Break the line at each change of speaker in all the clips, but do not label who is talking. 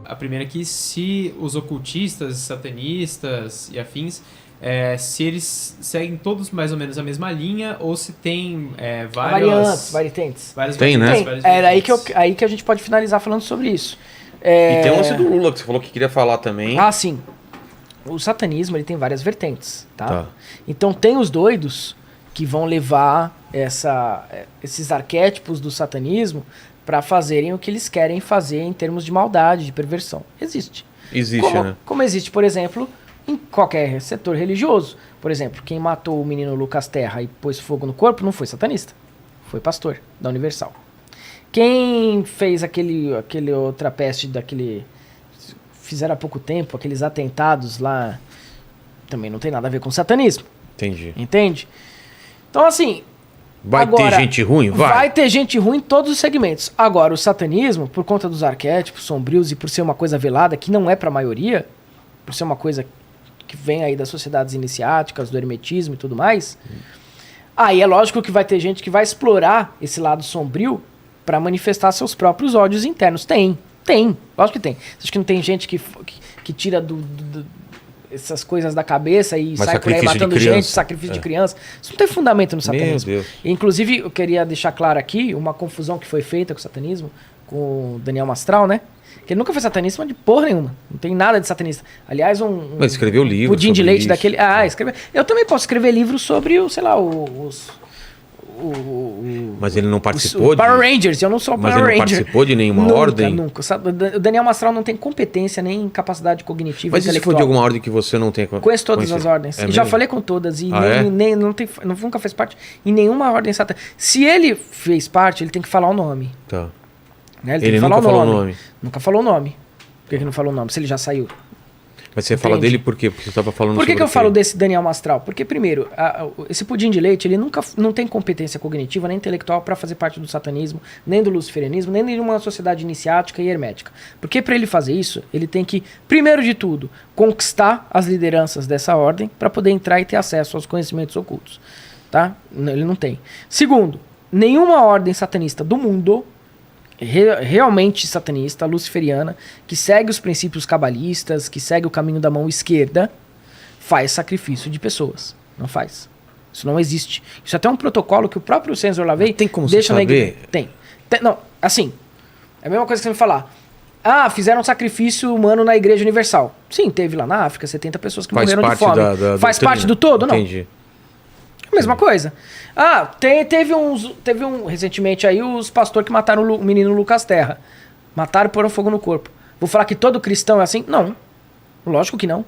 A primeira aqui, se os ocultistas, satanistas e afins, se eles seguem todos mais ou menos a mesma linha ou se tem
variantes.
Várias
tem,
variantes,
né?
Era aí que a gente pode finalizar falando sobre isso.
E tem o lance do Lula, que você falou que queria falar também.
Ah, sim. O satanismo ele tem várias vertentes, tá? Então tem os doidos que vão levar esses arquétipos do satanismo para fazerem o que eles querem fazer em termos de maldade, de perversão. Existe, né? Como existe, por exemplo, em qualquer setor religioso. Por exemplo, quem matou o menino Lucas Terra e pôs fogo no corpo não foi satanista, foi pastor da Universal. Quem fez aquele outra peste fizeram há pouco tempo, aqueles atentados lá, também não tem nada a ver com satanismo.
Entendi.
Entende? Então, assim...
Vai ter gente ruim?
Vai ter gente ruim em todos os segmentos. Agora, o satanismo, por conta dos arquétipos sombrios e por ser uma coisa velada, que não é pra maioria, por ser uma coisa que vem aí das sociedades iniciáticas, do hermetismo e tudo mais, aí é lógico que vai ter gente que vai explorar esse lado sombrio pra manifestar seus próprios ódios internos. Tem. Lógico que tem. Você acha que não tem gente que tira essas coisas da cabeça e sai por aí matando gente, sacrifício de criança? Isso não tem fundamento no satanismo.
Meu Deus.
Inclusive, eu queria deixar claro aqui uma confusão que foi feita com o satanismo, com o Daniel Mastral, né? Que ele nunca foi satanista, mas de porra nenhuma. Não tem nada de satanista. Aliás,
Mas escreveu livro
pudim de leite
isso.
daquele... escreveu. Eu também posso escrever livro sobre
Mas ele não participou
de... Power Rangers, eu não sou Power Ranger.
Mas ele não participou de nenhuma ordem?
Nunca. O Daniel Mastral não tem competência nem capacidade cognitiva.
Mas e se for de alguma ordem que você não tem...
Conheço todas as ordens. E já falei com todas. E nunca fez parte em nenhuma ordem satânica. Se ele fez parte, ele tem que falar o nome.
Tá.
Né? Ele nunca falou o nome. Nunca falou o nome. Por que não falou o nome? Se ele já saiu.
Mas você fala dele por quê? Porque você estava falando
sobre... Por que eu falo desse Daniel Mastral? Porque, primeiro, esse pudim de leite, ele não tem competência cognitiva nem intelectual para fazer parte do satanismo, nem do luciferianismo, nem de uma sociedade iniciática e hermética. Porque para ele fazer isso, ele tem que, primeiro de tudo, conquistar as lideranças dessa ordem para poder entrar e ter acesso aos conhecimentos ocultos. Tá? Ele não tem. Segundo, nenhuma ordem satanista do mundo... realmente satanista, luciferiana, que segue os princípios cabalistas, que segue o caminho da mão esquerda, faz sacrifício de pessoas. Não faz. Isso não existe. Isso é até um protocolo que o próprio Censor LaVey deixa na igreja. Tem. Não, assim, é a mesma coisa que você me falar. Fizeram um sacrifício humano na Igreja Universal. Sim, teve lá na África 70 pessoas que morreram de fome. Faz parte do todo? Não.
Entendi.
A mesma coisa. Teve recentemente aí os pastores que mataram o menino Lucas Terra. Mataram e poram fogo no corpo. Vou falar que todo cristão é assim? Não. Lógico que não.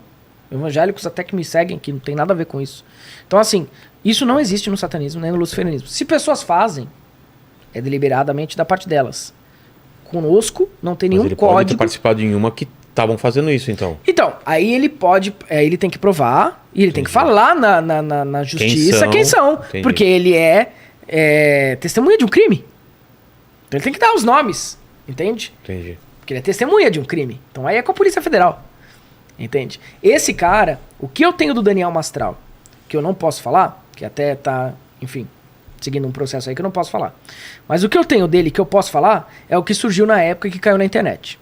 Evangélicos até que me seguem, que não tem nada a ver com isso. Então, assim, isso não existe no satanismo, nem no luciferianismo. Se pessoas fazem, é deliberadamente da parte delas. Conosco, não tem nenhum código.
Pode ter participado em uma que estavam fazendo isso, então.
Então, aí ele pode... ele tem que provar e ele tem que falar na justiça quem são.
Entendi.
Porque ele é testemunha de um crime. Então ele tem que dar os nomes. Entende?
Entendi.
Porque ele é testemunha de um crime. Então aí é com a Polícia Federal. Entende? Esse cara, o que eu tenho do Daniel Mastral, que eu não posso falar, que até tá, enfim, seguindo um processo aí que eu não posso falar. Mas o que eu tenho dele que eu posso falar é o que surgiu na época que caiu na internet.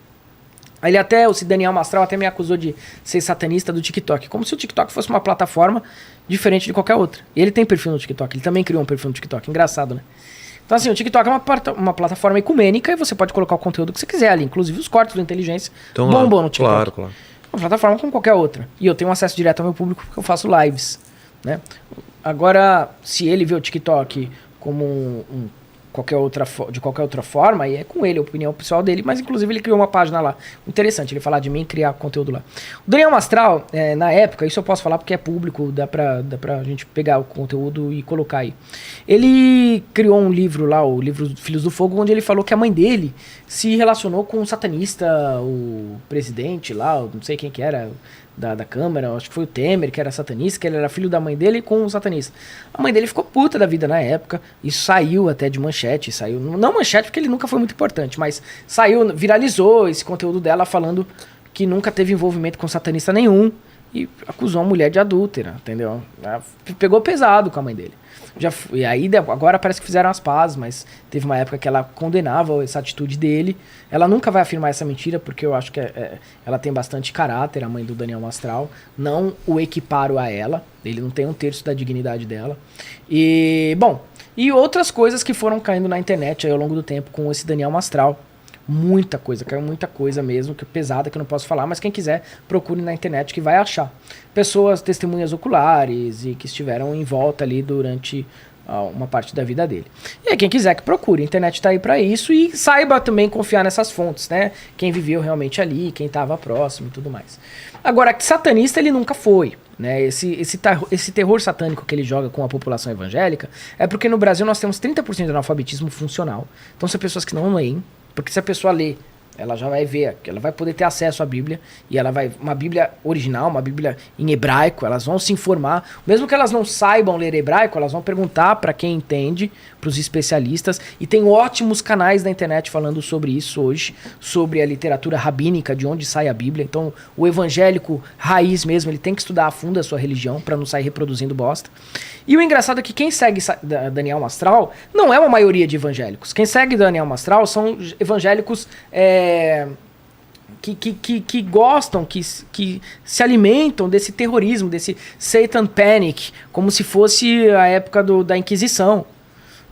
Ele esse Daniel Mastral até me acusou de ser satanista do TikTok. Como se o TikTok fosse uma plataforma diferente de qualquer outra. E ele tem perfil no TikTok. Ele também criou um perfil no TikTok. Engraçado, né? Então assim, o TikTok é uma plataforma ecumênica e você pode colocar o conteúdo que você quiser ali. Inclusive os cortes do Inteligência bombam no TikTok.
Claro.
Uma plataforma como qualquer outra. E eu tenho acesso direto ao meu público porque eu faço lives. Né? Agora, se ele vê o TikTok como de qualquer outra forma, aí é com ele, a opinião pessoal dele, mas inclusive ele criou uma página lá. Interessante ele falar de mim e criar conteúdo lá. O Daniel Mastral, na época, isso eu posso falar porque é público, dá pra gente pegar o conteúdo e colocar aí. Ele criou um livro lá, o livro Filhos do Fogo, onde ele falou que a mãe dele se relacionou com um satanista, o presidente lá, não sei quem que era, da Câmara, acho que foi o Temer, que era satanista, que ele era filho da mãe dele com um satanista. A mãe dele ficou puta da vida na época, isso saiu até de manchete, não manchete porque ele nunca foi muito importante, mas viralizou esse conteúdo dela falando que nunca teve envolvimento com satanista nenhum, e acusou a mulher de adúltera, entendeu? Pegou pesado com a mãe dele. E aí, agora parece que fizeram as pazes, mas teve uma época que ela condenava essa atitude dele. Ela nunca vai afirmar essa mentira, porque eu acho que ela tem bastante caráter, a mãe do Daniel Mastral. Não o equiparo a ela, ele não tem 1/3 da dignidade dela. E, bom, e outras coisas que foram caindo na internet aí ao longo do tempo com esse Daniel Mastral. Muita coisa, caiu muita coisa mesmo, que pesada, que eu não posso falar, mas quem quiser, procure na internet que vai achar. Pessoas, testemunhas oculares e que estiveram em volta ali durante uma parte da vida dele. E aí, quem quiser que procure, a internet tá aí pra isso e saiba também confiar nessas fontes, né? Quem viveu realmente ali, quem tava próximo e tudo mais. Agora, satanista ele nunca foi, né? Esse terror satânico que ele joga com a população evangélica é porque no Brasil nós temos 30% de analfabetismo funcional. Então são pessoas que não leem. Porque se a pessoa lê, ela já vai ver, ela vai poder ter acesso à Bíblia, e ela vai, uma Bíblia original, uma Bíblia em hebraico, elas vão se informar, mesmo que elas não saibam ler hebraico, elas vão perguntar para quem entende, para os especialistas, e tem ótimos canais na internet falando sobre isso hoje, sobre a literatura rabínica, de onde sai a Bíblia. Então o evangélico raiz mesmo, ele tem que estudar a fundo a sua religião para não sair reproduzindo bosta. E o engraçado é que quem segue Daniel Mastral não é uma maioria de evangélicos. Quem segue Daniel Mastral são evangélicos que gostam, que se alimentam desse terrorismo, desse Satan Panic, como se fosse a época da Inquisição.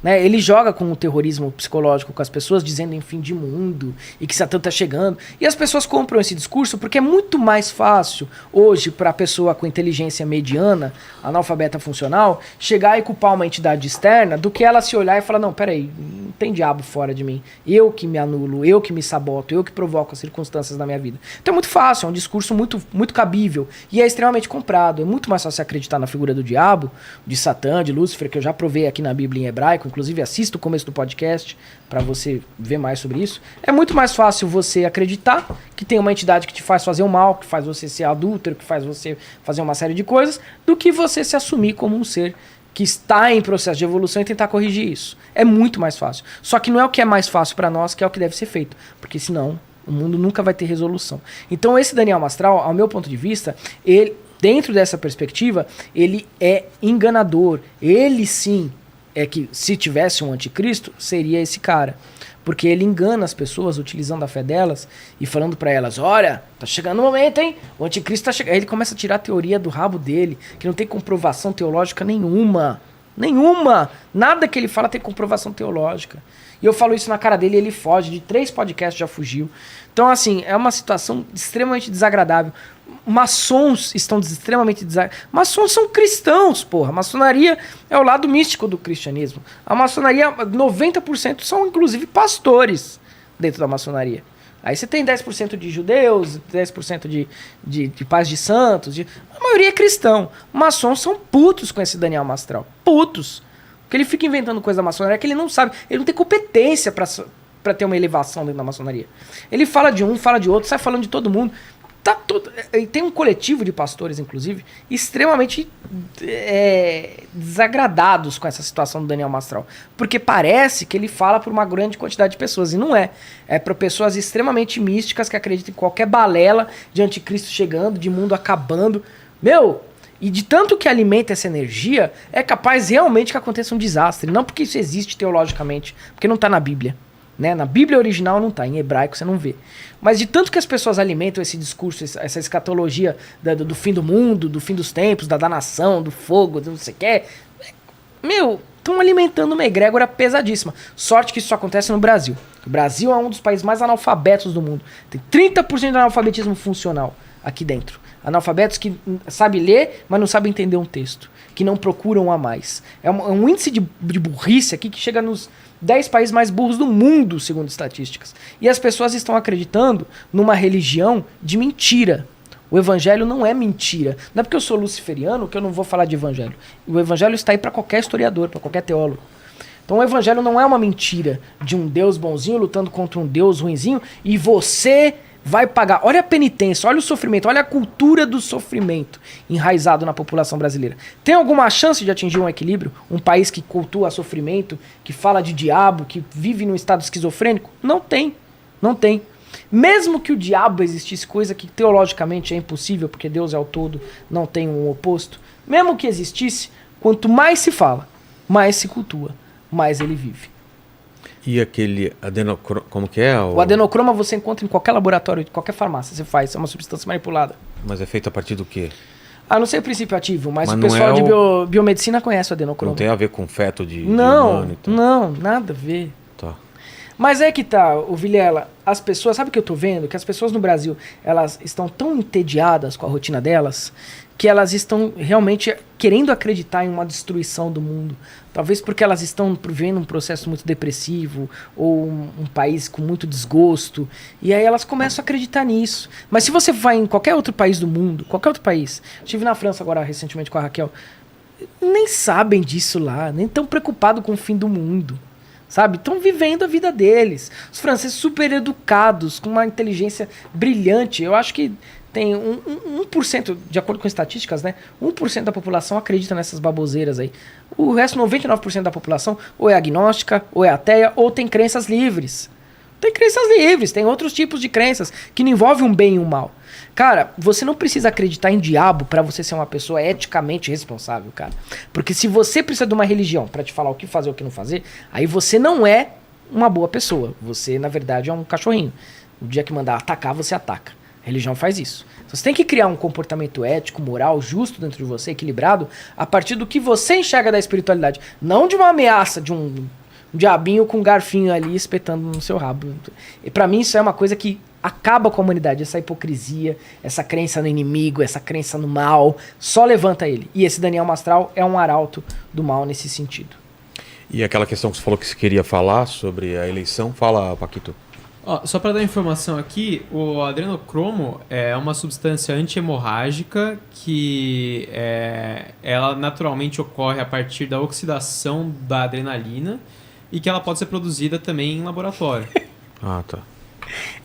Né? Ele joga com o terrorismo psicológico com as pessoas, dizendo em fim de mundo e que Satã está chegando. E as pessoas compram esse discurso porque é muito mais fácil hoje para a pessoa com inteligência mediana, analfabeta funcional, chegar e culpar uma entidade externa do que ela se olhar e falar, não, peraí, não tem diabo fora de mim. Eu que me anulo, eu que me saboto, eu que provoco as circunstâncias da minha vida. Então é muito fácil, é um discurso muito, muito cabível e é extremamente comprado. É muito mais fácil acreditar na figura do diabo, de Satã, de Lúcifer, que eu já provei aqui na Bíblia em hebraico. Inclusive, assista o começo do podcast para você ver mais sobre isso. É muito mais fácil você acreditar que tem uma entidade que te faz fazer o mal, que faz você ser adúltero, que faz você fazer uma série de coisas, do que você se assumir como um ser que está em processo de evolução e tentar corrigir isso. É muito mais fácil. Só que não é o que é mais fácil para nós, que é o que deve ser feito. Porque senão o mundo nunca vai ter resolução. Então esse Daniel Mastral, ao meu ponto de vista, ele, dentro dessa perspectiva, ele é enganador. Ele sim é que, se tivesse um anticristo, seria esse cara. Porque ele engana as pessoas utilizando a fé delas e falando pra elas, olha, tá chegando o momento, hein? O anticristo tá chegando. Aí ele começa a tirar a teoria do rabo dele, que não tem comprovação teológica nenhuma. Nenhuma! Nada que ele fala tem comprovação teológica. E eu falo isso na cara dele e ele foge. De 3 podcasts já fugiu. Então, assim, é uma situação extremamente desagradável. Maçons estão extremamente desagradáveis. Maçons são cristãos, porra. A maçonaria é o lado místico do cristianismo. A maçonaria, 90% são, inclusive, pastores dentro da maçonaria. Aí você tem 10% de judeus, 10% de pais de santos. A maioria é cristão. Maçons são putos com esse Daniel Mastral. Putos. Porque ele fica inventando coisa da maçonaria que ele não sabe. Ele não tem competência pra ter uma elevação dentro da maçonaria. Ele fala de um, fala de outro, sai falando de todo mundo. E tem um coletivo de pastores, inclusive, extremamente desagradados com essa situação do Daniel Mastral. Porque parece que ele fala por uma grande quantidade de pessoas, e não é. É para pessoas extremamente místicas que acreditam em qualquer balela de anticristo chegando, de mundo acabando. Meu, e de tanto que alimenta essa energia, é capaz realmente que aconteça um desastre. Não porque isso existe teologicamente, porque não está na Bíblia. Né? Na Bíblia original não está, em hebraico você não vê. Mas de tanto que as pessoas alimentam esse discurso, essa escatologia do fim do mundo, do fim dos tempos, da nação, do fogo, do não sei o que, meu, estão alimentando uma egrégora pesadíssima. Sorte que isso acontece no Brasil. O Brasil é um dos países mais analfabetos do mundo. Tem 30% de analfabetismo funcional aqui dentro. Analfabetos que sabem ler, mas não sabem entender um texto. Que não procuram a mais. É um índice de burrice aqui que chega nos 10 países mais burros do mundo, segundo estatísticas. E as pessoas estão acreditando numa religião de mentira. O evangelho não é mentira. Não é porque eu sou luciferiano que eu não vou falar de evangelho. O evangelho está aí para qualquer historiador, para qualquer teólogo. Então o evangelho não é uma mentira de um Deus bonzinho lutando contra um Deus ruinzinho e você vai pagar. Olha a penitência, olha o sofrimento, olha a cultura do sofrimento enraizado na população brasileira. Tem alguma chance de atingir um equilíbrio? Um país que cultua sofrimento, que fala de diabo, que vive num estado esquizofrênico? Não tem. Não tem. Mesmo que o diabo existisse, coisa que teologicamente é impossível, porque Deus é o todo, não tem um oposto. Mesmo que existisse, quanto mais se fala, mais se cultua, mais ele vive.
E aquele adenocroma, como que é?
O adenocroma você encontra em qualquer laboratório, em qualquer farmácia, você faz, é uma substância manipulada.
Mas é feito a partir do quê?
Ah, não sei o princípio ativo, mas o
não
pessoal
é
de
o-
biomedicina conhece o adenocroma.
Não tem a ver com feto de
Não,
humano e tal?
não, nada a ver.
Tá.
Mas é que tá, o Vilela, as pessoas, sabe o que eu tô vendo? Que as pessoas no Brasil, elas estão tão entediadas com a rotina delas, que elas estão realmente querendo acreditar em uma destruição do mundo. Talvez porque elas estão vivendo um processo muito depressivo, ou um país com muito desgosto, e aí elas começam a acreditar nisso. Mas se você vai em qualquer outro país do mundo, qualquer outro país, estive na França agora recentemente com a Raquel, nem sabem disso lá, nem tão preocupados com o fim do mundo. Sabe? Estão vivendo a vida deles. Os franceses super educados, com uma inteligência brilhante. Eu acho que tem 1%, de acordo com estatísticas, né? 1% da população acredita nessas baboseiras aí. O resto, 99% da população, ou é agnóstica, ou é ateia, ou tem crenças livres. Tem crenças livres, tem outros tipos de crenças que não envolvem um bem e um mal. Cara, você não precisa acreditar em diabo pra você ser uma pessoa eticamente responsável, cara. Porque se você precisa de uma religião pra te falar o que fazer ou o que não fazer, aí você não é uma boa pessoa. Você, na verdade, é um cachorrinho. O dia que mandar atacar, você ataca. A religião faz isso. Você tem que criar um comportamento ético, moral, justo dentro de você, equilibrado, a partir do que você enxerga da espiritualidade. Não de uma ameaça, de um diabinho com um garfinho ali espetando no seu rabo. E pra mim isso é uma coisa que acaba com a humanidade. Essa hipocrisia, essa crença no inimigo, essa crença no mal, só levanta ele. E esse Daniel Mastral é um arauto do mal nesse sentido.
E aquela questão que você falou que você queria falar sobre a eleição, fala, Paquito.
Ó, só para dar informação aqui, o adrenocromo é uma substância antihemorrágica que ela naturalmente ocorre a partir da oxidação da adrenalina e que ela pode ser produzida também em laboratório.
Ah, tá.